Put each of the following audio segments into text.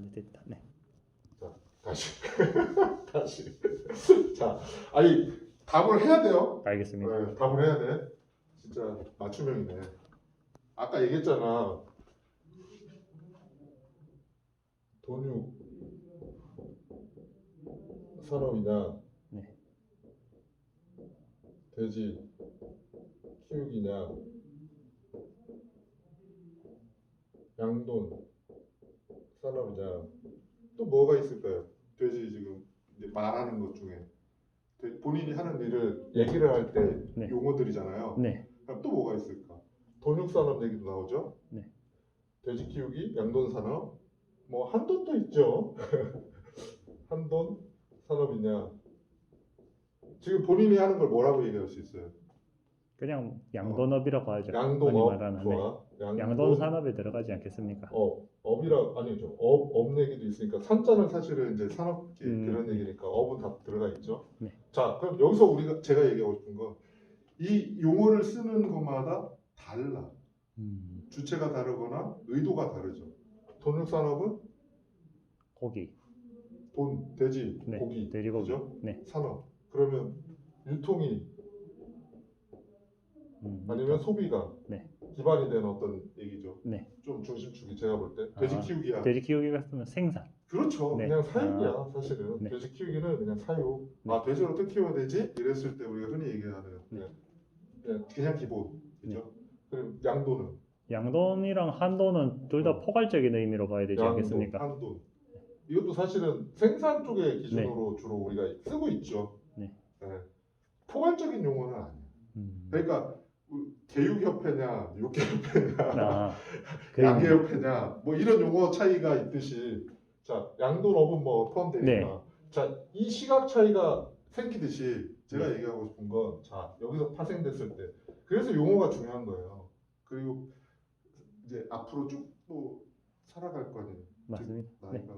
네, 됐다. 네. 자, 다시 다시. 자, 아니 답을 해야 돼요. 알겠습니다. 네, 답을 해야 돼. 진짜 맞춤형이네. 아까 얘기했잖아. 돈육 산업이냐, 네. 돼지 키우기냐, 양돈 산업이냐, 또 뭐가 있을까요? 돼지 지금 이제 말하는 것 중에 본인이 하는 일을 얘기를 할 때 네. 용어들이잖아요. 네. 그럼 또 뭐가 있을까? 돈육 산업 얘기도 나오죠. 네. 돼지 키우기, 양돈 산업, 뭐 한돈도 있죠. 한돈 산업이냐? 지금 본인이 하는 걸 뭐라고 얘기할 수 있어요? 그냥 양돈업이라고 하죠. 흔히 양동업 말하는, 좋아. 양돈 산업에 들어가지 않겠습니까? 업이라 아니죠. 업 얘기도 있으니까 산자는 사실은 이제 산업 그런 네. 얘기니까 업은 다 들어가 있죠. 네. 자, 그럼 여기서 제가 얘기하고 싶은 거 이 용어를 쓰는 것마다 달라. 주체가 다르거나 의도가 다르죠. 돈육 산업은 고기. 돈, 돼지, 네. 고기, 돼지고기. 그죠? 네. 산업. 그러면 유통이 아니면 소비가 네. 기반이 되는 어떤 얘기죠. 네. 좀 중심축이 제가 볼 때 돼지 키우기야. 돼지 키우기 같으면 생산. 그렇죠. 네. 그냥 사육이야 사실은. 네. 돼지 키우기는 그냥 사육. 네. 돼지를 어떻게 키워야 되지? 이랬을 때 우리가 흔히 얘기하는 네. 그냥 기본, 그죠? 그리고 양도는 양돈이랑 한돈은 둘 다 포괄적인 의미로 봐야 되지 않겠습니까? 한돈. 이것도 사실은 생산 쪽의 기준으로 주로 우리가 쓰고 있죠. 네. 네. 포괄적인 용어는 아니에요. 그러니까 개육협회냐, 육개협회냐, 양계협회냐, 뭐 이런 용어 차이가 있듯이, 자 양돈업은 뭐 포함되니까, 네. 자 이 시각 차이가 생기듯이 제가 얘기하고 싶은 건, 자 여기서 파생됐을 때, 그래서 용어가 중요한 거예요. 그리고 이제 앞으로 쭉 또 살아갈 거 아니에요. 맞습니다. 나이가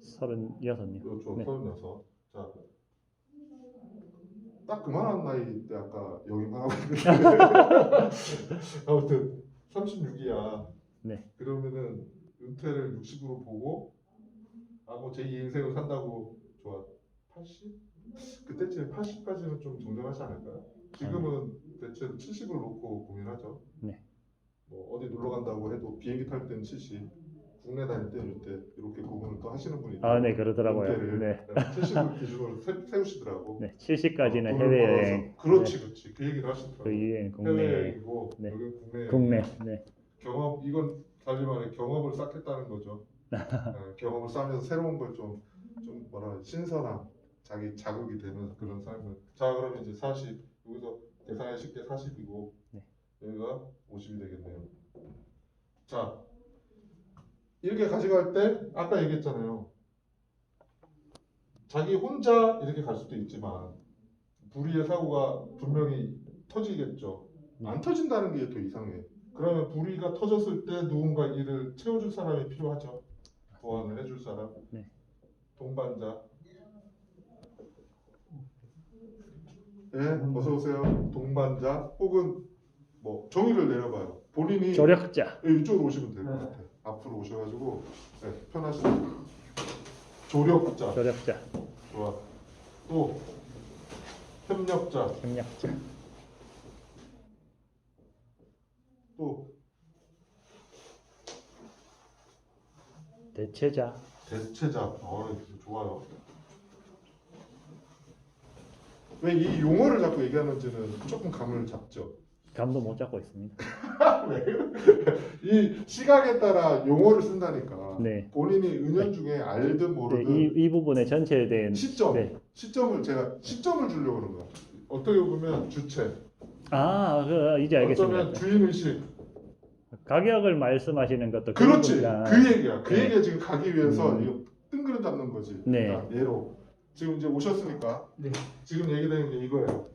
36이요. 그렇죠. 네. 36. 자, 딱 그만한 나이 때 아까 여기만 하고 있는데 아무튼 36이야. 네. 그러면은 은퇴를 60으로 보고 뭐 제2 인생을 산다고 좋아. 80? 그때쯤에 80까지는 좀 정정하지 않을까요? 지금은 대체 70을 놓고 고민하죠. 네. 뭐 어디 놀러 간다고 해도 비행기 탈 때는 70, 국내 다닐 때는 이렇게 구분을 또 하시는 분이 있죠. 네, 그러더라고요. 네. 70을 기준으로 세우시더라고. 네, 70까지는 돈을 해외여행. 벌어서. 그렇지. 그 얘기를 하시더라고. 그 이후엔 국내. 해외여행이고 네. 여기 국내. 국내. 네. 경험, 이건 달리 말해 경험을 쌓겠다는 거죠. 경험을 쌓으면서 새로운 걸 좀 신선한 자기 자극이 되면서 그런 삶을. 자, 그러면 이제 40 여기서 계산하기 쉽게 40이고 네. 여기가 50이 되겠네요. 자, 이렇게 가져갈 때 아까 얘기했잖아요. 자기 혼자 이렇게 갈 수도 있지만 불의의 사고가 분명히 터지겠죠. 안 터진다는 게 더 이상해. 그러면 불의가 터졌을 때 누군가 이를 채워줄 사람이 필요하죠. 보완을 해줄 사람. 네. 동반자. 네, 어서 오세요. 동반자 혹은 뭐 정의를 내려봐요. 본인이 조력자. 이쪽으로 오시면 될 것 같아요. 앞으로 오셔가지고 편하시게. 조력자. 조력자. 좋아. 또 협력자. 협력자. 또 대체자. 대체자. 좋아요. 왜 이 용어를 자꾸 얘기하는지는 조금 감을 잡죠. 감도 못 잡고 있습니다. 이 시각에 따라 용어를 쓴다니까. 네. 본인이 은연중에 알든 네, 모르든 이 부분에 전체에 대한 시점, 네. 시점을 주려고 그런 거야. 어떻게 보면 주체, 이제 알겠습니다. 어쩌면 주인 의식. 가격을 말씀하시는 것도 그렇지. 그거구나. 그 얘기야. 그 네. 얘기에 지금 가기 위해서 이거 뜬그름 잡는 거지. 네. 그러니까 예로 지금 이제 오셨으니까 네. 지금 얘기되는 게 이거예요.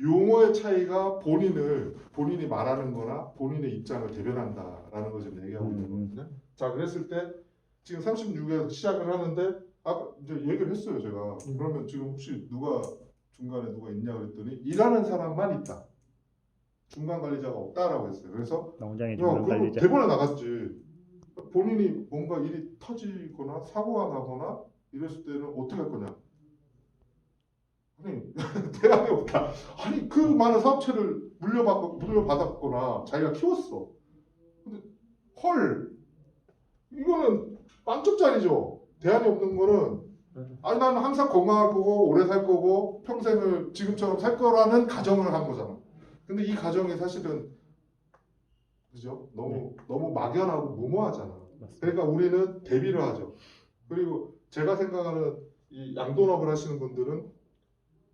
용어의 차이가 본인이 말하는 거나 본인의 입장을 대변한다라는 걸 지금 얘기하고 있는 거거든요. 자, 그랬을 때 지금 36에서 시작을 하는데 이제 얘기를 했어요, 제가. 그러면 지금 혹시 중간에 누가 있냐 그랬더니 일하는 사람만 있다. 중간 관리자가 없다라고 했어요. 그래서 농장의 야, 중간 그럼 관리자. 대본에 나갔지. 본인이 뭔가 일이 터지거나 사고가 나거나 이랬을 때는 어떻게 할 거냐? 아니 대안이 없다. 아니 그 많은 사업체를 물려받았거나 자기가 키웠어. 근데 헐 이거는 빵점짜리죠. 대안이 없는 거는 아니 나는 항상 건강할 거고 오래 살 거고 평생을 지금처럼 살 거라는 가정을 한 거잖아. 근데 이 가정이 사실은 그죠? 너무 막연하고 무모하잖아. 맞습니다. 그러니까 우리는 대비를 하죠. 그리고 제가 생각하는 이 양돈업을 하시는 분들은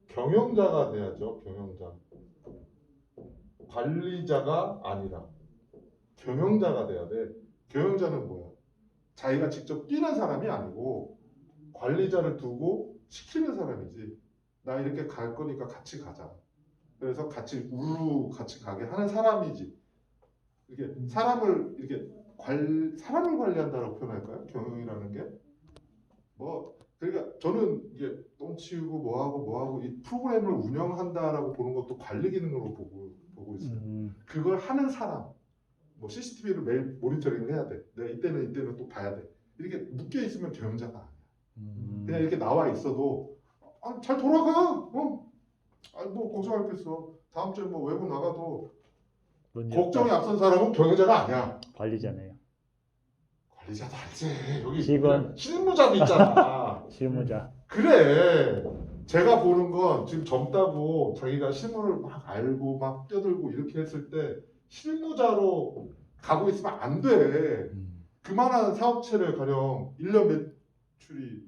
경영자가 돼야죠. 경영자. 관리자가 아니라 경영자가 돼야 돼. 경영자는 뭐야? 자기가 직접 뛰는 사람이 아니고 관리자를 두고 시키는 사람이지. 나 이렇게 갈 거니까 같이 가자. 그래서 같이 우르르 같이 가게 하는 사람이지. 이게 사람을 이렇게 사람을 관리한다고 표현할까요? 경영이라는 게 뭐 그러니까 저는 이게 똥 치우고 뭐하고 이 프로그램을 운영한다라고 보는 것도 관리 기능으로 보고 있어요. 그걸 하는 사람. 뭐 CCTV를 매일 모니터링을 해야 돼. 내가 이때는 또 봐야 돼. 이렇게 묶여 있으면 경영자가 아니야. 그냥 이렇게 나와 있어도 잘 돌아가. 아니 뭐 걱정할 게 있어. 다음 주에 뭐 외부 나가도 걱정이 앞선 사람은 경영자가 아니야. 관리자네요. 관리자도 알지. 여기 직원. 실무자도 있잖아. 실무자. 그래. 제가 보는 건 지금 젊다고 자기가 실무를 막 알고 막 뛰어들고 이렇게 했을 때 실무자로 가고 있으면 안 돼. 그만한 사업체를 가령 1년 매출이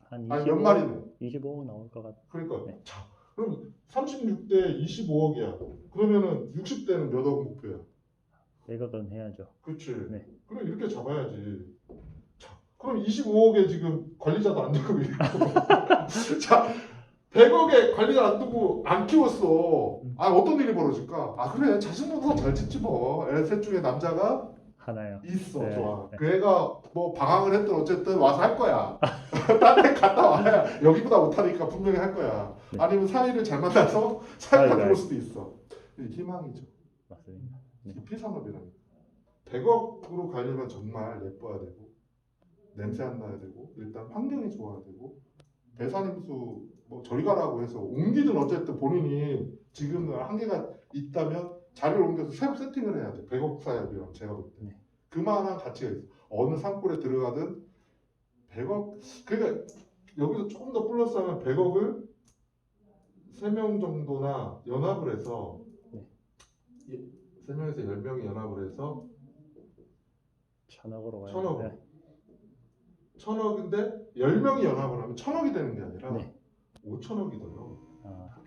한 몇 마리는 25억 나올 것 같아. 그러니까 네. 자, 그럼 36대 25억이야. 그러면은 60대는 몇 억 목표야? 100억은 해야죠. 그렇지. 네. 그럼 이렇게 잡아야지. 자, 그럼 25억에 지금 관리자도 안 되고 있고. 자, 100억에 관리자 안 두고 안 키웠어. 어떤 일이 벌어질까? 그래 자식보다 잘 짓지 뭐. 애 셋 중에 남자가 하나요. 있어. 네. 좋아. 네. 그 애가 뭐 방황을 했든 어쨌든 와서 할 거야. 딴 데 갔다 와야 여기보다 못하니까 분명히 할 거야. 네. 아니면 사위를 잘 만나서 사위가 사위가 들어올 수도 있어. 희망이죠. 맞습니다. 네. 피산업이라는 100억으로 가려면 정말 예뻐야 되고 냄새 안 나야 되고 일단 환경이 좋아야 되고 배산임수 뭐 저리 가라고 해서 옮기든 어쨌든 본인이 지금 한계가 있다면 자리를 옮겨서 새로 세팅을 해야 돼. 100억 사업이라면 제가 볼 때. 네. 그만한 가치가 있어. 어느 산골에 들어가든 100억 그러니까 여기서 조금 더 플러스하면 100억을 3명 정도나 연합을 해서 3명에서 10명이 연합을 해서 1000억으로 가야 1000억. 네. 1000억인데 10명이 연합을 하면 1000억이 되는 게 아니라 네. 5천억이 돼요.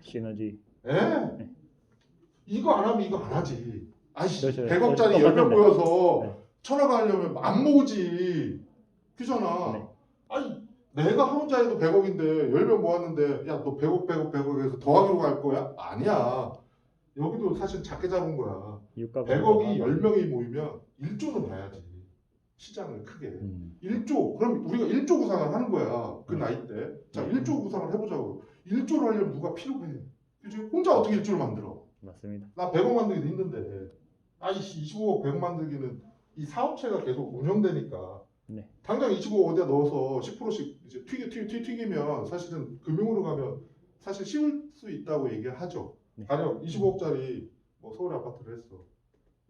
시너지. 예? 네. 이거 안 하면 이거 안 하지. 아이씨, 그렇죠. 100억짜리 10명 똑같은데. 모여서 네. 1000억 하려면 안 모으지. 그잖아. 네. 아니, 내가 혼자 해도 100억인데 10명 모았는데 야, 너 100억 해서 더하기로 갈 거야? 아니야. 여기도 사실 작게 잡은 거야. 100억이 10명이 모이면 1조는 봐야지. 시장을 크게. 1조. 그럼 우리가 1조 구상을 하는 거야. 그 나이 때. 자, 1조 구상을 해보자고. 1조를 하려면 누가 필요해. 그치? 혼자 어떻게 1조를 만들어? 맞습니다. 나 100억 만들기도 힘든데. 아이씨, 25억 100억 만들기는 이 사업체가 계속 운영되니까. 네. 당장 25억 어디다 넣어서 10%씩 이제 튀기면 사실은 금융으로 가면 사실 쉬울 수 있다고 얘기하죠. 네. 가령 25억짜리 뭐 서울 아파트를 했어.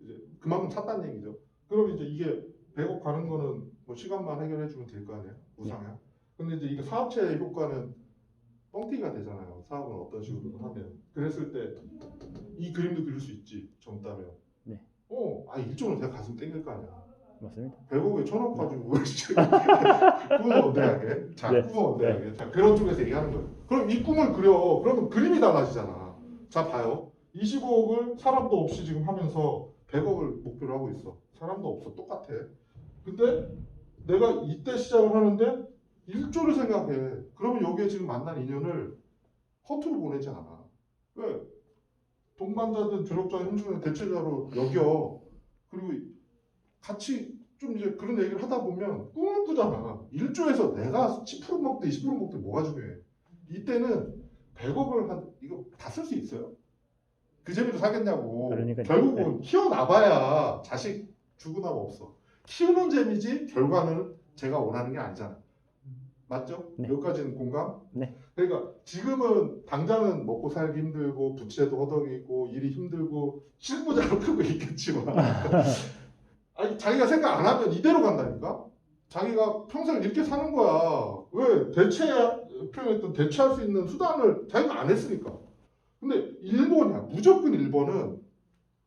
이제 그만큼 샀다는 얘기죠. 그럼 이제 이게 100억 가는 거는 뭐 시간만 해결해 주면 될 거 아니에요? 우상향. 근데 이제 이게 사업체의 효과는 뻥튀기가 되잖아요. 사업을 어떤 식으로 하면. 그랬을 때 이 그림도 그릴 수 있지. 젊다면. 네. 1조는 내가 가슴 땡길 거 아니야. 맞습니다. 100억에 1000억 가지고 꿈을 언대하게. 자, 네. 꿈을 언대하게. 자, 그런 쪽에서 얘기하는 거예요. 그럼 이 꿈을 그려. 그러면 그림이 달라지잖아. 자, 봐요. 25억을 사람도 없이 지금 하면서 100억을 목표로 하고 있어. 사람도 없어. 똑같아. 근데 내가 이때 시작을 하는데 1조를 생각해. 그러면 여기에 지금 만난 인연을 허투루 보내지 않아. 왜? 동반자든 조력자 형준의 대체자로 여겨. 그리고 같이 좀 이제 그런 얘기를 하다 보면 꿈을 꾸잖아. 1조에서 내가 10% 먹든 20% 먹든 뭐가 중요해. 이때는 100억을 이거 다 쓸 수 있어요? 그 재미로 사겠냐고. 그러니까요. 결국은 키워나봐야 자식 주고 나면 없어. 키우는 재미지 결과는 제가 원하는 게 아니잖아. 맞죠? 네. 여기까지는 공감? 네. 그러니까 지금은 당장은 먹고 살기 힘들고 부채도 허덕이고 일이 힘들고 실무자로 크고 있겠지만 아니 자기가 생각 안 하면 이대로 간다니까? 자기가 평생 이렇게 사는 거야. 왜? 표현했던 대체할 수 있는 수단을 자기가 안 했으니까. 근데 일본이야. 무조건 일본은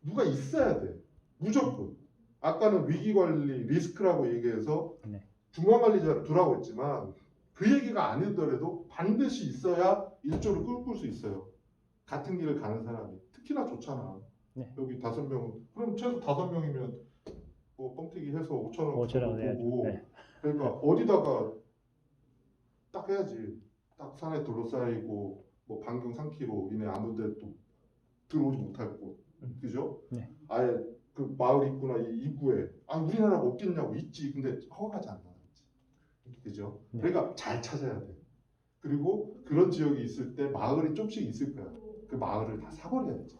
누가 있어야 돼. 무조건. 아까는 위기관리, 리스크라고 얘기해서 네. 중간관리자를 두라고 했지만 그 얘기가 아니더라도 반드시 있어야 일조를 끌 수 있어요. 같은 길을 가는 사람이. 특히나 좋잖아. 네. 여기 5명. 그럼 최소 5명이면 뭐 뻥튀기 해서 5,000원 5,000원 해야죠. 보고 네. 그러니까 어디다가 딱 해야지. 딱 산에 둘러싸이고 뭐 반경 3km 이내 아무데 또 들어오지 못할 곳. 그죠? 네. 아예 그 마을 입구나 이 입구에 우리나라가 없겠냐고 있지. 근데 허가지 않나. 그죠? 네. 그러니까 잘 찾아야 돼. 그리고 그런 지역이 있을 때 마을이 좀씩 있을 거야. 그 마을을 다 사버려야지.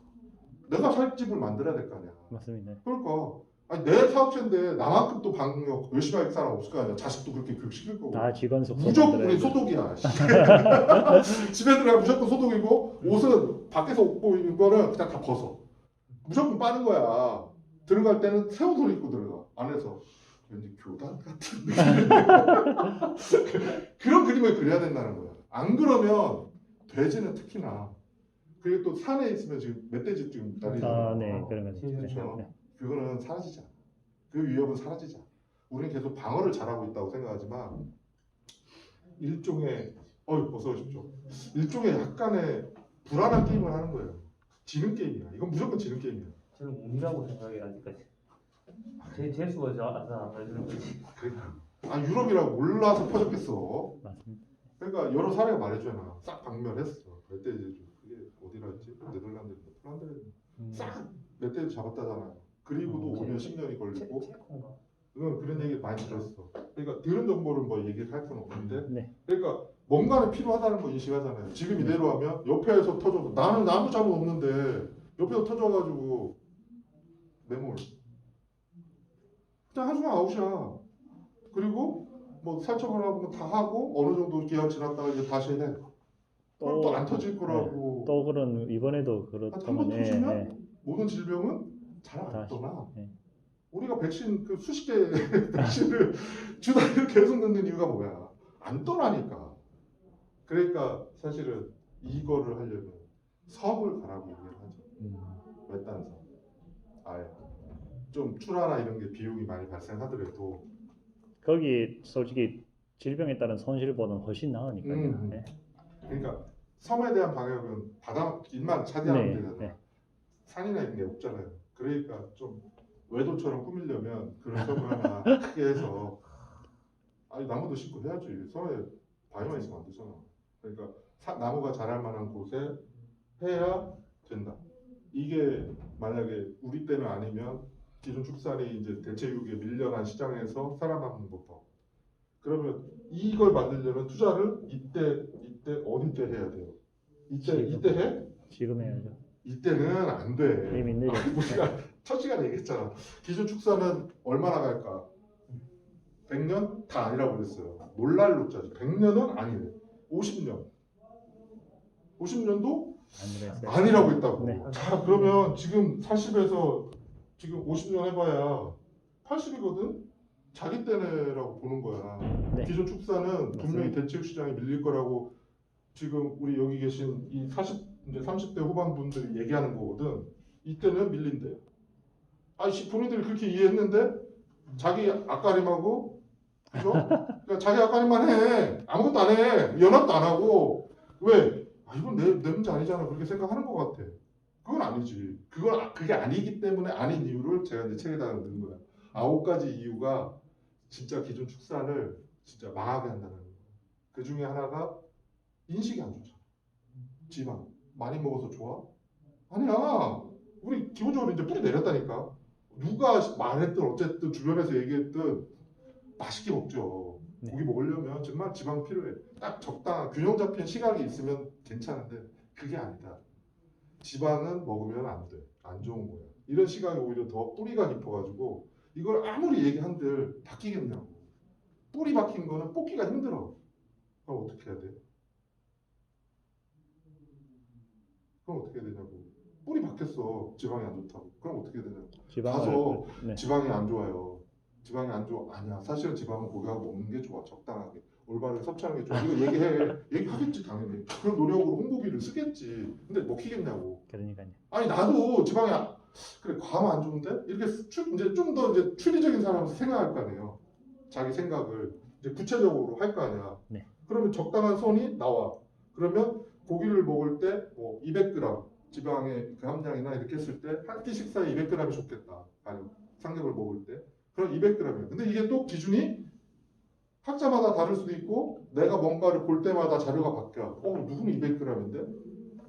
내가 살 집을 만들어야 될 거 아니야. 맞습니다. 그러니까 내 사업체인데 나만큼 또 방역 열심히 할 사람 없을 거 아니야. 자식도 그렇게 교육시킬 거고. 다 직원 숙소 무조건 우리 만들어야죠. 소독이야. 집에 들어가 무조건 소독이고 옷은 밖에서 입고 있는 거는 그냥 다 벗어. 무조건 빠는 거야. 들어갈 때는 새 옷을 입고 들어가. 안에서. 왠지 교단 같은 느낌. 그런 그림을 그려야 된다는 거야. 안 그러면 돼지는 특히나 그리고 또 산에 있으면 지금 멧돼지 지금 난리잖아. 네, 그런 거죠. 그렇죠. 네. 그거는 사라지지 않아. 그 위협은 사라지지 않아. 우리는 계속 방어를 잘하고 있다고 생각하지만 일종의 어서 오십시오. 일종의 약간의 불안한 게임을 하는 거예요. 지는 게임이야. 이건 무조건 지는 게임이야. 저는 운이라고 생각해 아직까지. 제 재수가 안 되는 거지. 그러니까 유럽이라고 몰라서 퍼졌겠어. 맞습니다. 그러니까 여러 사례가 말해주잖아. 싹 박멸했어. 멧돼지 그게 어디라 했지? 네덜란드, 폴란드 싹 멧돼지 잡았다잖아요. 그리고도 5년, 10년이 걸리고. 체코인가? 그런 얘기 많이 들었어. 그러니까 들은 정보를 뭐 얘기할 건 없는데. 네. 그러니까 뭔가는 필요하다는 거 인식하잖아요. 지금 이대로 하면 옆에서 터져도 나는 아무 잘못 없는데 옆에서 터져가지고 매몰. 그냥 한순간 아웃이야. 그리고 뭐 살처분 하고 다 하고 어느 정도 기간 지났다가 이제 다시 해. 그럼 또 안 터질 거라고. 또 그런 이번에도 한번 그렇다면 터지면 모든 질병은 잘 안 다시, 떠나. 네. 우리가 백신 그 수십 개 백신을 주다 계속 넣는 이유가 뭐야? 안 떠나니까. 그러니까 사실은 이거를 하려면 섬을 가라고 얘기를 하죠. 외딴 섬. 아예 좀 출하나 이런 게 비용이 많이 발생하더라도 거기 솔직히 질병에 따른 손실보다는 훨씬 나으니까요. 네. 그러니까 섬에 대한 방역은 바닷길만 차지하면 네, 되잖아. 네. 산이나 이런 게 없잖아요. 그러니까 좀 외도처럼 꾸미려면 그런 섬을 하나 크게 해서 나무도 심고 해야지. 섬에 바위만 있으면 안 되잖아. 그러니까 나무가 자랄 만한 곳에 해야 된다. 이게 만약에 우리 때는 아니면 기존 축산이 이제 대체육에 밀려난 시장에서 살아남는 법법. 그러면 이걸 만들려면 투자를 이때 어디 때 해야 돼요? 이때 해? 지금 해야죠. 이때는 안 돼. 이미 늦었죠. 우리가 첫 시간에 얘기했잖아. 기존 축사는 얼마나 갈까? 100년? 다 아니라고 그랬어요. 놀랄 노자지. 100년은 아니래. 50년. 50년도 아니랬어요. 아니라고 했다고. 네. 자, 그러면 지금 40에서 지금 50년 해봐야 80이거든? 자기 때네라고 보는 거야. 네. 기존 축사는 분명히 맞습니다. 대체육 시장이 밀릴 거라고 지금 우리 여기 계신 이 이제 30대 후반 분들이 얘기하는 거거든. 이때는 밀린대. 본인들이 그렇게 이해했는데 자기 앞가림하고 그죠? 그러니까 자기 앞가림만 해. 아무것도 안 해. 연합도 안 하고 왜? 이건 내 문제 아니잖아. 그렇게 생각하는 것 같아. 그건 아니지. 그게 아니기 때문에 아닌 이유를 제가 이제 책에다 넣은 거야. 9가지 이유가 진짜 기존 축산을 진짜 망하게 한다는 거야. 그 중에 하나가 인식이 안 좋잖아. 지방 많이 먹어서 좋아? 아니야. 우리 기본적으로 이제 뿌리 내렸다니까. 누가 말했든 어쨌든 주변에서 얘기했든 맛있게 먹죠. 네. 고기 먹으려면 정말 지방 필요해. 딱 적당한 균형 잡힌 시각이 있으면 괜찮은데 그게 아니다. 지방은 먹으면 안 돼. 안 좋은 거야. 이런 시각이 오히려 더 뿌리가 깊어가지고 이걸 아무리 얘기한들 바뀌겠냐고. 뿌리 박힌 거는 뽑기가 힘들어. 그럼 어떻게 해야 돼? 그럼 어떻게 해야 되냐고. 뿌리 박혔어. 지방이 안 좋다고. 그럼 어떻게 해야 되냐고. 가서 네. 지방이 안 좋아요. 지방이 안 좋아. 아니야. 사실은 지방은 고기하고 먹는 게 좋아. 적당하게. 올바르게 섭취하는 게 좋아. 이거 얘기하겠지 당연히. 그런 노력으로 홍보비를 쓰겠지. 근데 먹히겠냐고. 그러니까요. 아니 나도 지방이 그래 과하면 안 좋은데 이렇게 이제 좀 더 이제 추리적인 사람은 생각할 거 아니에요. 자기 생각을 이제 구체적으로 할 거 아니야. 네. 그러면 적당한 선이 나와. 그러면 고기를 먹을 때 뭐 200g 지방의 그 함량이나 이렇게 했을 때 한 끼 식사에 200g이 좋겠다. 아니 삼겹을 먹을 때 그럼 200g이에요. 근데 이게 또 기준이 각자마다 다를 수도 있고 내가 뭔가를 볼 때마다 자료가 바뀌어. 누구는 200g인데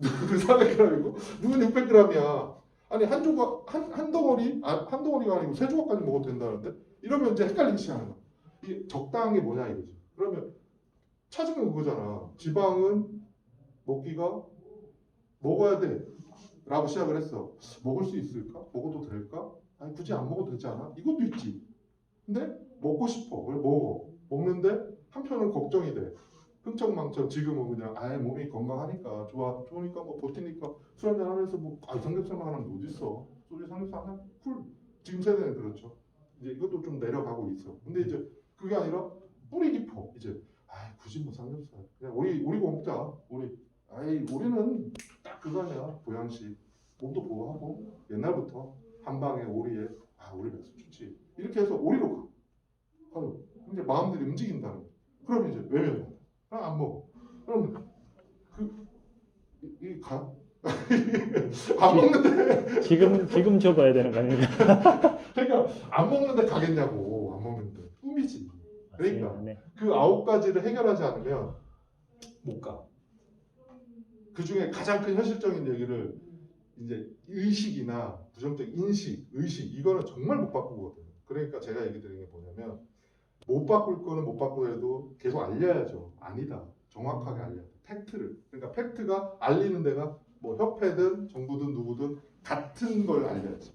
누구는 400g이고 누구는 600g이야. 아니 한 조각 한 덩어리 한 덩어리가 아니고 세 조각까지 먹어도 된다는데 이러면 이제 헷갈리기 시작하는 거야. 이게 적당한 게 뭐냐 이거지. 그러면 찾은 건 그거잖아. 지방은 먹기가 먹어야 돼 라고 시작을 했어. 먹을 수 있을까? 먹어도 될까? 아니 굳이 안 먹어도 되지 않아? 이것도 있지. 근데 먹고 싶어. 왜 먹어? 먹는데 한편은 걱정이 돼. 흥청망청 지금은 그냥 아예 몸이 건강하니까 좋으니까 뭐 버티니까 술 한잔 하면서 뭐 삼겹살만 하는 게 어딨어. 소주 삼겹살 하나 쿨. 지금 세대는 그렇죠. 이제 이것도 좀 내려가고 있어. 근데 이제 그게 아니라 뿌리 깊어. 이제 굳이 뭐 삼겹살 그냥 오리 먹자. 우리는 딱 그거 아니야. 보양식 몸도 보호하고 옛날부터 한방에 오리에 오리 백숙 좋지. 이렇게 해서 오리로 가. 이제 마음들이 움직인다는 거야. 그러면 이제 외면한다. 안 먹어. 그럼 이 가? 안 먹는데. 지금 줘봐야 되는 거 아닙니까? 그러니까 안 먹는데 가겠냐고. 안 먹는데 꿈이지. 그러니까 네. 그 9가지를 해결하지 않으면 못 가. 그 중에 가장 큰 현실적인 얘기를 이제 의식이나 부정적 인식, 의식 이거는 정말 못 바꾸거든요. 그러니까 제가 얘기 드리는 게 뭐냐면 못 바꿀 거는 못 바꾸더라도 계속 알려야죠. 아니다. 정확하게 알려야 돼. 팩트를. 그러니까 팩트가 알리는 데가 뭐 협회든 정부든 누구든 같은 걸 알려야지.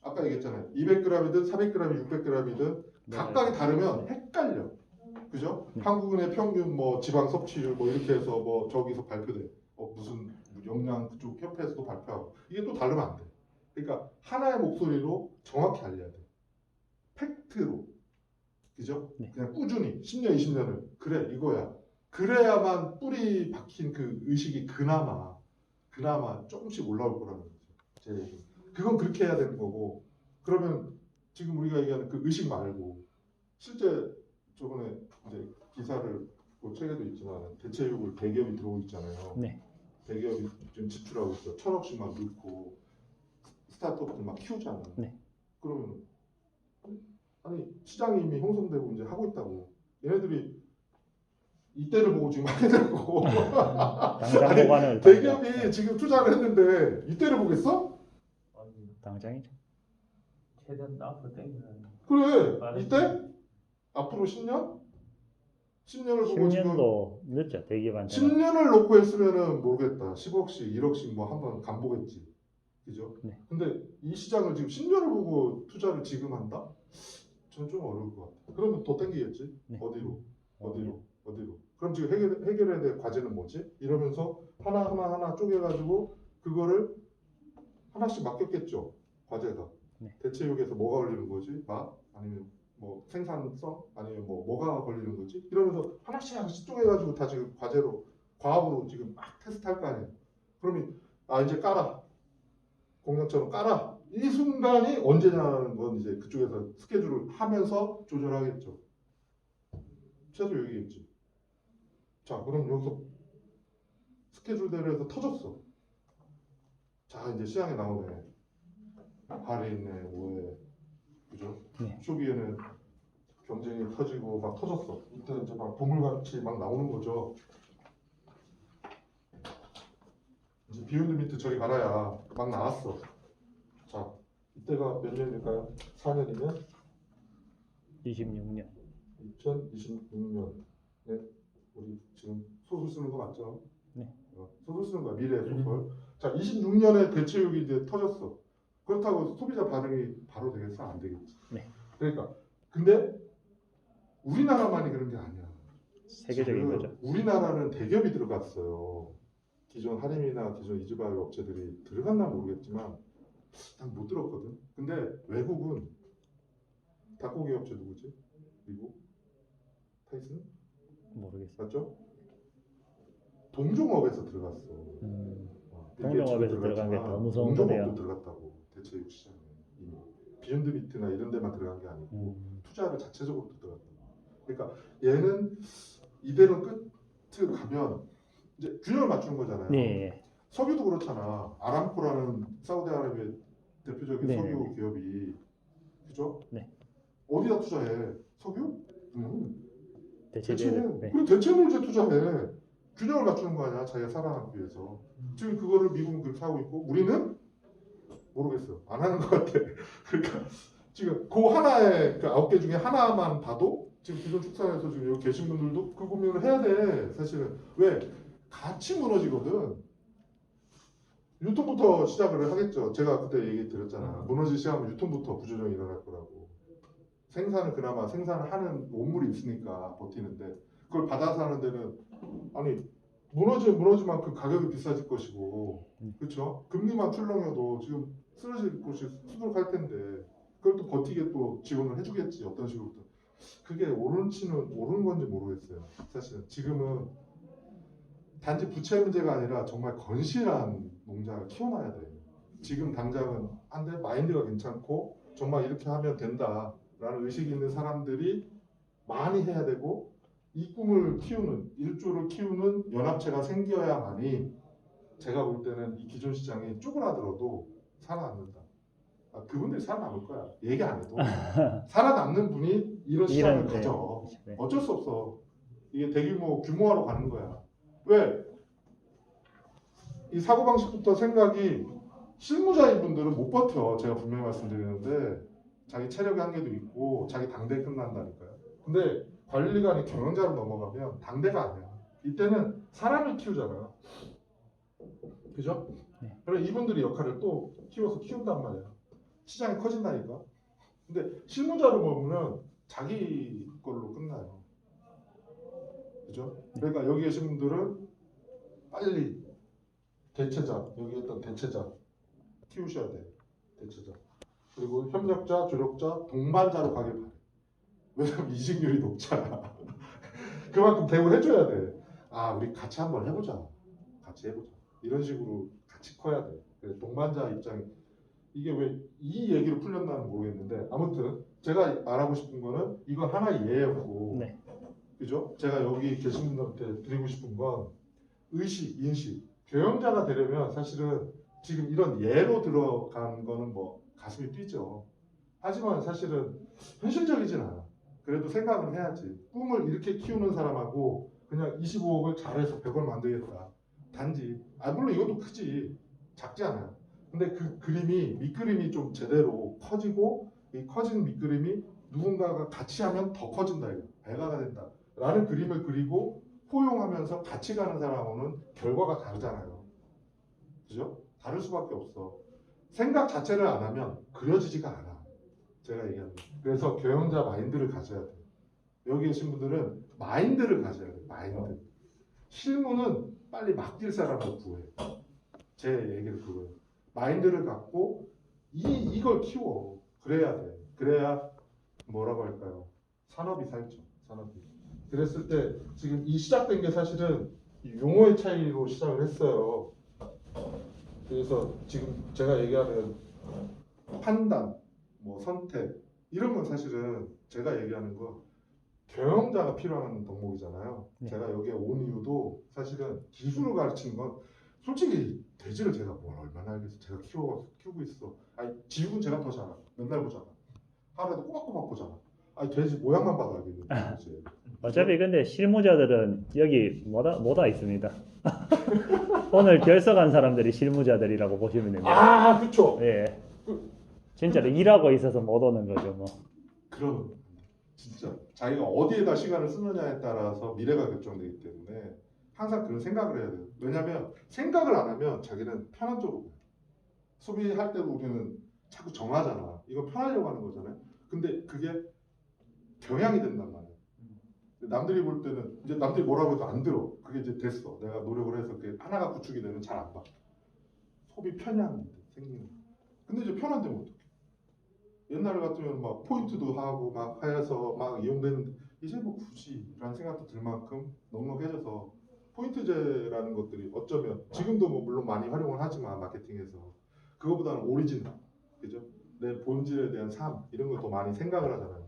아까 얘기했잖아요. 200g이든 400g이든 600g이든 각각이 다르면 헷갈려. 그죠? 한국인의 평균 뭐 지방 섭취율 뭐 이렇게 해서 뭐 저기서 발표돼. 무슨 영양 그쪽 협회에서도 발표하고 이게 또 다르면 안 돼. 그러니까 하나의 목소리로 정확히 알려야 돼. 팩트로. 그죠? 네. 그냥 꾸준히 10년, 20년을 그래 이거야. 그래야만 뿌리 박힌 그 의식이 그나마 조금씩 올라올 거라는 거죠. 제 얘기. 그건 그렇게 해야 되는 거고. 그러면 지금 우리가 얘기하는 그 의식 말고 실제 저번에 이제 기사를 그 책에도 있지만 대체육을 대기업이 들어오고 있잖아요. 네. 대기업이 지금 지출하고 있어. 1,000억씩 막 넣고 스타트업들 막 키우잖아. 네. 그러면 아니 시장이 이미 형성되고 이제 하고 있다고. 얘네들이 이때를 보고 지금 하겠다고. 당장 보관을 대기업이 지금 투자를 했는데 이때를 보겠어? 당장이죠. 최대한 앞으로 땡기는. 그래 이때? 앞으로 10년? 10년을 보고 10년도 늦죠. 대기업한테는. 10년을 놓고 했으면은 모르겠다. 10억씩 1억씩 뭐 한번 간보겠지. 그죠? 네. 근데 이 시장을 지금 10년을 보고 투자를 지금 한다? 전 좀 어려울 것 같아. 그러면 더 땡기겠지? 네. 어디로? 그럼 지금 해결해야 될 과제는 뭐지? 이러면서 하나 쪼개가지고 그거를 하나씩 맡겼겠죠. 과제가. 네. 대체육에서 뭐가 걸리는 거지? 맛? 아니면 뭐 생산성? 아니면 뭐가 걸리는 거지? 이러면서 하나씩 쪼개가지고 다 지금 과제로 과학으로 지금 막 테스트할 거 아니에요. 그러면 이제 깔아. 공장처럼 깔아. 이 순간이 언제냐는 건 이제 그쪽에서 스케줄을 하면서 조절하겠죠. 최소 여기겠지. 자, 그럼 여기서 스케줄대로 해서 터졌어. 자, 이제 시장에 나오네. 할인네, 뭐해. 그죠? 네. 초기에는 경쟁이 터지고 막 터졌어. 이때 이제 막 보물같이 막 나오는 거죠. 이제 비욘드 미트 저리 가라야 막 나왔어. 자, 이때가 몇 년일까요? 4년이면 26년. 2026년. 네, 우리 지금 소설 쓰는 거 맞죠? 네. 소설 쓰는 거야, 미래 소설. 자, 26년에 대체육이 이제 터졌어. 그렇다고 소비자 반응이 바로 되겠어? 안 되겠지. 네. 그러니까 근데 우리나라만이 그런 게 아니야. 세계적인 지금 거죠. 우리나라는 대기업이 들어갔어요. 기존 하림이나 기존 이지바이오 업체들이 들어갔나 모르겠지만 난 못 들었거든. 근데 외국은 닭고기 업체 누구지? 미국? 타이슨? 모르겠어요. 맞죠? 동종업에서 들어갔어. 동종업에서 들어간 게 더 무서운 거네요. 동종업도 들어갔다고 대체육 시장에 이미 비욘드 미트나 이런 데만 들어간 게 아니고 투자를 자체적으로 들어갔다. 그러니까 얘는 이대로 끝을 가면 이제 균형을 맞추는 거잖아요. 네. 석유도 그렇잖아. 아람코라는 사우디아라비아 대표적인 네, 석유 네. 기업이 그죠? 네. 어디다 투자해? 석유? 대체해. 네. 그리고 대체물제 투자해. 균형을 맞추는 거 아니야? 자기가 살아남기 위해서. 지금 그거를 미국은 그렇게 하고 있고 우리는 모르겠어요. 안 하는 것 같아. 그러니까 지금 그 하나의 그 9개 중에 하나만 봐도 지금 기존 축산에서 지금 여기 계신 분들도 그 고민을 해야 돼. 사실은 왜 같이 무너지거든. 유통부터 시작을 하겠죠. 제가 그때 얘기 드렸잖아요. 무너지기 시작하면 유통부터 구조조정이 일어날 거라고. 생산은 그나마 생산을 하는 원물이 있으니까 버티는데 그걸 받아서 하는 데는 아니 무너질 만큼 가격이 비싸질 것이고 그렇죠? 금리만 출렁여도 지금 쓰러질 곳이 수두룩할 텐데 그걸 또 버티게 또 지원을 해주겠지 어떤 식으로든 그게 옳은 건지 모르겠어요. 사실은 지금은 단지 부채 문제가 아니라 정말 건실한 농장을 키워놔야 돼. 지금 당장은 한데 마인드가 괜찮고 정말 이렇게 하면 된다라는 의식이 있는 사람들이 많이 해야 되고 이 꿈을 키우는 일조를 키우는 연합체가 생겨야만이 제가 볼 때는 이 기존 시장이 쪼그라들어도 살아남는다. 그분들이 살아남을 거야. 얘기 안 해도 살아남는 분이 이런 시장을 가져. 네. 어쩔 수 없어. 이게 대규모 규모화로 가는 거야. 왜? 이 사고방식부터 생각이 실무자인 분들은 못 버텨. 제가 분명히 말씀드리는데 자기 체력의 한계도 있고 자기 당대에 끝난다니까요. 근데 관리관이 경영자로 넘어가면 당대가 아니야. 이때는 사람을 키우잖아. 그죠? 네. 그래 이분들이 역할을 또 키운단 말이야. 시장이 커진다니까. 근데 실무자로 머무면 자기 걸로 끝나요. 그죠? 그러니까 여기 계신 분들은 빨리 대체자, 여기 있던 대체자 키우셔야 돼. 대체자. 그리고 협력자, 조력자, 동반자로 가길 바래. 왜냐면 이직률이 높잖아. 그만큼 대우해줘야 돼. 아, 우리 같이 한번 해보자. 같이 해보자. 이런 식으로 같이 커야 돼. 그래서 동반자 입장이 이게 왜 이 얘기로 풀렸나는 모르겠는데 아무튼 제가 말하고 싶은 거는 이건 하나의 예였고 네. 그죠? 제가 여기 계신 분들한테 드리고 싶은 건 의식, 인식. 경영자가 되려면 사실은 지금 이런 예로 들어간 거는 뭐 가슴이 뛰죠. 하지만 사실은 현실적이진 않아. 그래도 생각은 해야지. 꿈을 이렇게 키우는 사람하고 그냥 25억을 잘해서 100을 만들겠다. 단지 물론 이것도 크지. 작지 않아요. 근데 그 그림이 밑그림이 좀 제대로 커지고 이 커진 밑그림이 누군가가 같이 하면 더 커진다. 이거. 배가가 된다. 라는 그림을 그리고 포용하면서 같이 가는 사람하고는 결과가 다르잖아요. 그죠? 다를 수밖에 없어. 생각 자체를 안 하면 그려지지가 않아. 제가 얘기하는 거. 그래서 경영자 마인드를 가져야 돼. 여기 계신 분들은 마인드를 가져야 돼. 마인드. 실무는 빨리 맡길 사람을 구해. 제 얘기를 그거예요. 마인드를 갖고 이걸 키워. 그래야 돼. 그래야 뭐라고 할까요? 산업이 살죠. 산업이. 그랬을 때 지금 이 시작된 게 사실은 이 용어의 차이로 시작을 했어요. 그래서 지금 제가 얘기하는 판단, 뭐 선택 이런 건 사실은 제가 얘기하는 거 경영자가 필요한 덕목이잖아요. 네. 제가 여기에 온 이유도 사실은 기술을 가르치는 건 솔직히 돼지를 제가 뭘 얼마나 알겠어. 제가 키우고 있어. 아니 지육은 제가 더 잘 알아. 맨날 보잖아. 하루에도 꼬박꼬박 보잖아. 아니 돼지 모양만 봐도 알겠는데. 어차피 근데 실무자들은 여기 뭐다 있습니다. 오늘 결석한 사람들이 실무자들이라고 보시면 됩니다. 아, 그렇죠. 예. 진짜로 일하고 있어서 못 오는 거죠, 뭐. 그럼 진짜 자기가 어디에다 시간을 쓰느냐에 따라서 미래가 결정되기 때문에 항상 그런 생각을 해야 돼요. 왜냐하면 생각을 안 하면 자기는 편한 쪽으로 가요. 소비할 때도 우리는 자꾸 정하잖아. 이거 편하려고 하는 거잖아요. 근데 그게 경향이 된단 말이야. 남들이 볼 때는 이제 남들이 뭐라고 해도 안 들어. 그게 이제 됐어. 내가 노력을 해서 그게 하나가 구축이 되면 잘 안 봐. 소비 편향이 생기는 거야. 근데 이제 편한데면 어떡해? 옛날 같으면 막 포인트도 하고 막 하여서 막 이용되는데 이제 뭐 굳이라는 생각도 들 만큼 넉넉해져서 포인트제라는 것들이 어쩌면 지금도 뭐 물론 많이 활용을 하지만 마케팅에서 그거보다는 오리지널, 그죠? 내 본질에 대한 삶 이런 걸 더 많이 생각을 하잖아요.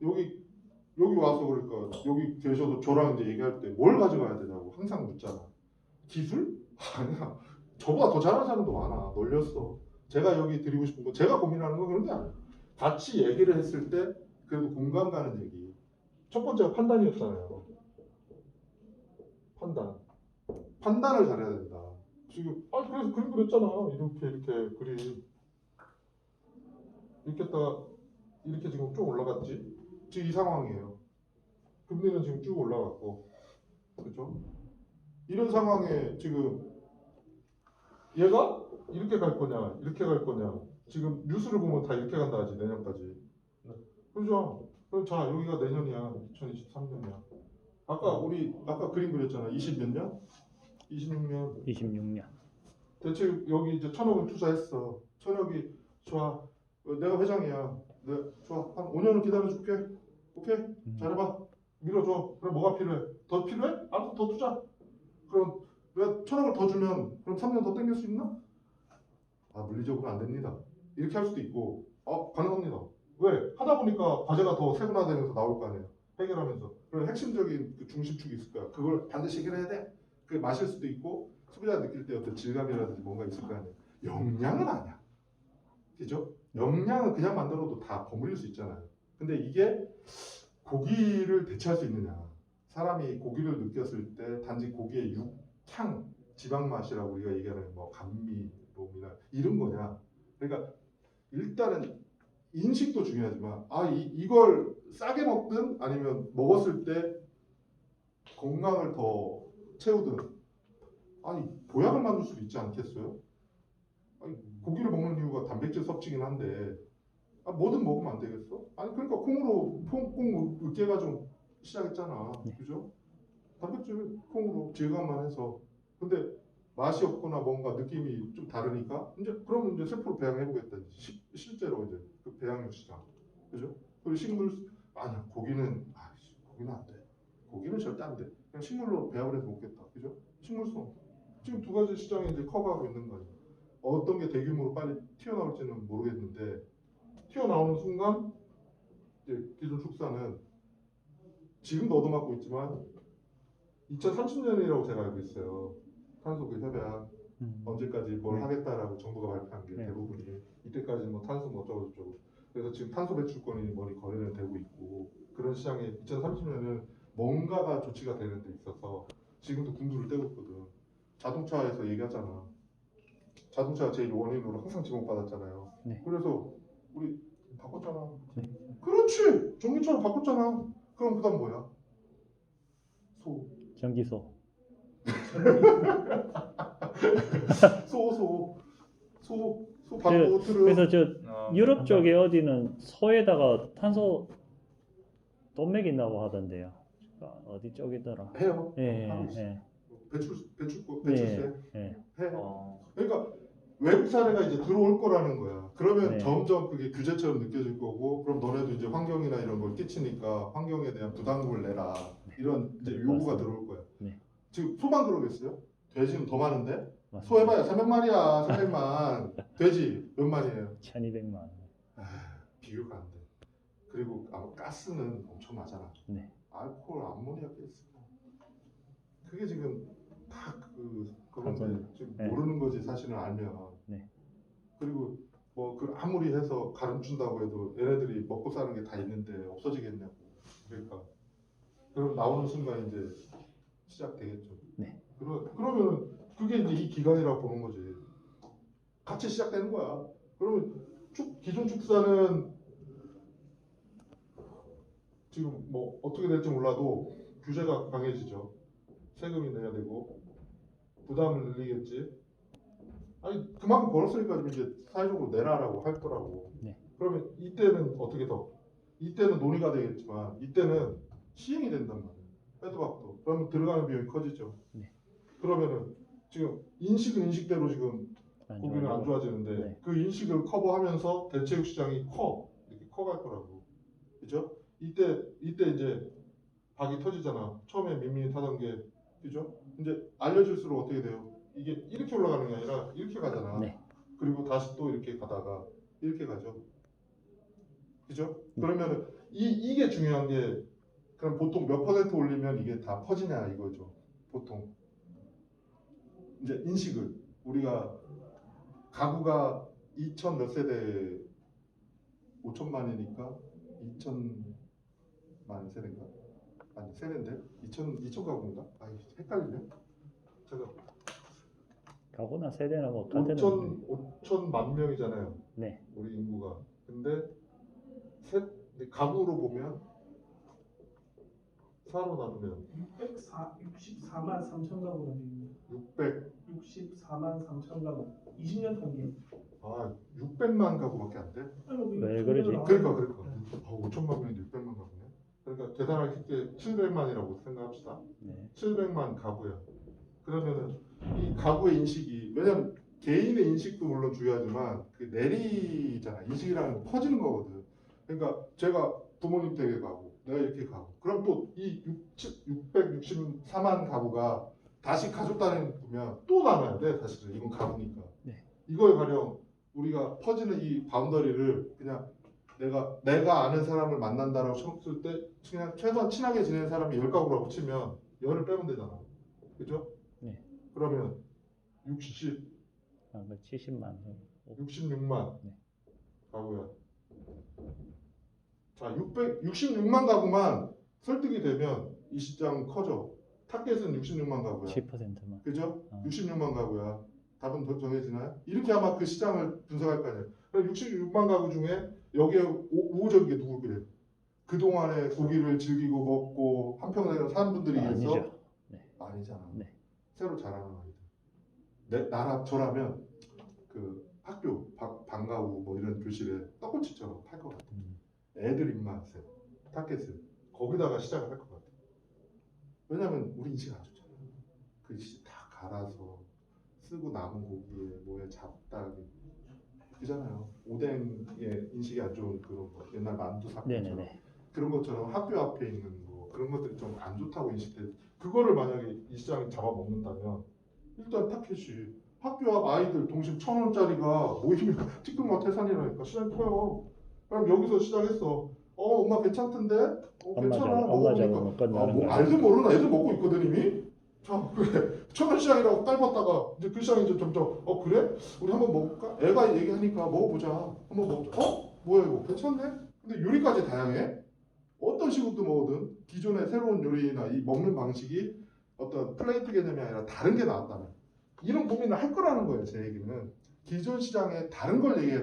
여기 와서 그러니까 여기 계셔도 저랑 이제 얘기할 때 뭘 가져가야 되냐고 항상 묻잖아. 기술? 아니야. 저보다 더 잘하는 사람도 많아. 널렸어. 제가 여기 드리고 싶은 거, 제가 고민하는 건 그런 게 아니야. 같이 얘기를 했을 때 그래도 공감 가는 얘기. 첫 번째가 판단이었잖아요. 판단. 판단을 잘해야 된다. 지금 그래서 그림 그렸잖아. 이렇게 그림. 이렇게 했다가 이렇게 지금 쭉 올라갔지. 지금 이 상황이에요. 금리는 지금 쭉 올라갔고, 그렇죠? 이런 상황에 지금 얘가 이렇게 갈 거냐, 이렇게 갈 거냐. 지금 뉴스를 보면 다 이렇게 간다 하지, 내년까지. 그죠? 그럼 자, 여기가 내년이야. 2023년이야. 아까 그림 그렸잖아. 20 몇 년? 26년. 26년. 대체 여기 이제 1,000억을 투자했어. 1,000억이 좋아. 내가 회장이야. 좋아. 한 5년은 기다려줄게. 오케이? 잘해봐. 밀어줘. 그럼 뭐가 필요해? 더 필요해? 알았어. 더 투자. 그럼 내가 1,000억을 더 주면 그럼 3년 더 땡길 수 있나? 물리적으로 안 됩니다. 이렇게 할 수도 있고, 가능합니다. 왜? 하다 보니까 과제가 더 세분화되면서 나올 거 아니에요. 해결하면서. 그런 핵심적인 그 중심축이 있을 거야. 그걸 반드시 해결해야 돼. 그게 마실 수도 있고, 소비자가 느낄 때 어떤 질감이라든지 뭔가 있을 거 아니에요. 역량은 아니야. 그죠? 역량은 그냥 만들어도 다 버무릴 수 있잖아요. 근데 이게 고기를 대체할 수 있느냐. 사람이 고기를 느꼈을 때 단지 고기의 향, 지방 맛이라고 우리가 얘기하는 뭐 감미로움이나 이런 거냐. 그러니까 일단은 인식도 중요하지만 이걸 싸게 먹든 아니면 먹었을 때 건강을 더 채우든 보약을 만들 수도 있지 않겠어요? 고기를 먹는 이유가 단백질 섭취긴 한데 뭐든 먹으면 안 되겠어? 그러니까 콩 으깨가지고 시작했잖아. 그죠? 단백질 콩으로 질감만 해서. 근데 맛이 없거나 뭔가 느낌이 좀 다르니까 그러면 이제 세포를 배양해보겠다. 실제로 이제 그 배양육 시장. 그죠? 그리고 고기는 안 돼. 고기는 절대 안 돼. 그냥 식물로 배합을 해서 먹겠다. 그죠? 식물성. 지금 두 가지 시장이 이제 커가고 있는 거예요. 어떤 게 대규모로 빨리 튀어나올지는 모르겠는데 튀어나오는 순간 이제 기존 축사는 지금도 얻어맞고 있지만 2030년이라고 제가 알고 있어요. 탄소 그 협약 언제까지 뭘 네. 하겠다라고 정부가 발표한 게 네. 대부분이 이때까지 뭐 탄소 뭐 어쩌고 저쩌고. 그래서 지금 탄소 배출권이 거래는 되고 있고 그런 시장에 2030년은 뭔가가 조치가 되는 데 있어서 지금도 군두를 떼고 있거든. 자동차에서 얘기하잖아. 자동차가 제일 원인으로 항상 지목받았잖아요. 네. 그래서 우리 바꿨잖아. 그렇지. 전기차로 바꿨잖아. 그럼 그다음 뭐야? 전기소. 소 바꾸고 트럭. 그래서 유럽 쪽에 어디는 소에다가 탄소 돈 매긴다고 하던데요. 어디 쪽이더라. 해요. 예, 예. 배출세 예. 해. 그러니까 외국 사례가 이제 들어올 거라는 거야. 그러면 네. 점점 그게 규제처럼 느껴질 거고, 그럼 너네도 이제 환경이나 이런 걸 끼치니까 환경에 대한 부담금을 내라. 이런 이제 요구가 들어올 거야. 네. 지금 소만 그러겠어요? 돼지는 더 많은데? 맞습니다. 소 해봐야 300마리야, 300만. 돼지 몇 마리예요? 1200만. 비교가 안 돼. 그리고 가스는 엄청나잖아. 네. 알코올, 암모니아 가스. 그게 지금 다 그건데 가전. 지금 네. 모르는 거지 사실은 알면. 네. 그리고 아무리 해서 가름준다고 해도 얘네들이 먹고 사는 게 다 있는데 없어지겠냐고. 그러니까 그럼 나오는 순간 이제 시작되겠죠. 네. 그러면 그게 이제 이 기간이라고 보는 거지. 같이 시작되는 거야. 그러면 기존 축사는 지금 뭐 어떻게 될지 몰라도 규제가 강해지죠. 세금이 내야 되고 부담을 늘리겠지. 그만큼 벌었으니까 이제 사회적으로 내라라고 할 거라고. 네. 그러면 이때는 어떻게 더? 이때는 논의가 되겠지만 이때는 시행이 된단 말이에요. 빼도 박도. 그러면 들어가는 비용이 커지죠. 네. 그러면은 지금 인식은 인식대로 지금 안 고기는 안 좋아지고. 좋아지는데 네. 그 인식을 커버하면서 대체육 시장이 이렇게 커갈 거라고. 그죠? 이때 이제 박이 터지잖아. 처음에 민민이 타던 게 그죠? 이제 알려줄수록 어떻게 돼요? 이게 이렇게 올라가는 게 아니라 이렇게 가잖아. 네. 그리고 다시 또 이렇게 가다가 이렇게 가죠. 그죠? 네. 그러면 이게 중요한 게 그럼 보통 몇 퍼센트 올리면 이게 다 퍼지냐 이거죠. 보통 이제 인식을 우리가 가구가 2천 몇 세대 5천만이니까 2천만 세대인가? 아니 세대인데 2천 가구인가? 아이 헷갈리네. 제가 가구나 세대나 뭐 같은 5천만 명이잖아요. 네. 우리 인구가. 근데 가구로 보면 4로 나누면 64만 3천 가구가 됩니다. 64만 3천 가구. 20년 통계. 600만 가구밖에 안 돼? 왜 그러지? 그러니까 5천만 명인데 600만 가구네. 그러니까 계산하기 쉽게 700만이라고 생각합시다. 네. 700만 가구야. 그러면은 이 가구의 인식이 왜냐면 개인의 인식도 물론 중요하지만 그 내리잖아. 인식이라는 건 퍼지는 거거든. 그러니까 제가 부모님 댁에 가고 내가 이렇게 가고 그럼 또 이 664만 가구가 다시 가족 단위면 또 나눠야 돼. 사실은 이건 가구니까. 네. 이걸 가령 우리가 퍼지는 이 바운더리를 그냥 내가 아는 사람을 만난다라고 쳤을 때 그냥 최소한 친하게 지내는 사람이 10가구라고 치면 10을 빼면 되잖아. 그죠? 네. 그러면 70, 아, 그 70만. 66만 네. 가구야. 자, 66만 가구만 설득이 되면 이 시장 커져. 타겟은 66만 가구야. 10%만. 그죠? 어. 66만 가구야. 답은 더 정해지나요? 이렇게 아마 그 시장을 분석할 거 아니에요. 그럼 66만 가구 중에 여기에 우호적인 게 누구 그래? 그동안에 고기를 즐기고 먹고 한평생을 사는 분들이겠어? 아니죠. 네. 아니잖아. 네. 새로 자라는 아이들. 나라면 그 학교 방과후 뭐 이런 교실에 떡꼬치처럼 팔 것 같아. 애들 입맛에 타겟을 거기다가 시작을 할 것 같아. 왜냐면 우리 인식 안 좋잖아. 그 다 갈아서 쓰고 남은 고기에 뭐에 잡다기 그잖아요. 오뎅에 인식이 안 좋은 그런 거 옛날 만두 사건처럼 네네네. 그런 것처럼 학교 앞에 있는 거 그런 것들이 좀 안 좋다고 인식돼. 그거를 만약에 이 시장이 잡아먹는다면 일단 타켓이 학교 앞 아이들 동심 1,000원짜리가 모이면 tiktok 태산이라니까 시장이 커요. 그럼 여기서 시작했어. 엄마 괜찮던데? 엄마 괜찮아. 엄마 먹어보니까. 잡으면 끝나는 뭐 거야. 알도 모르는 애들 먹고 있거든 이미. 자 그래 1,000원 시장이라고 딸봤다가 이제 그 시장이 이제 점점 그래? 우리 한번 먹을까? 애가 얘기하니까 먹어보자. 한번 먹자. 뭐야 이거 괜찮네? 근데 요리까지 다양해. 어떤 식으로도 먹거든. 기존의 새로운 요리나 이 먹는 방식이 어떤 플레이트 개념이 아니라 다른 게 나왔다면 이런 고민을 할 거라는 거예요. 제 얘기는 기존 시장에 다른 걸 얘기해야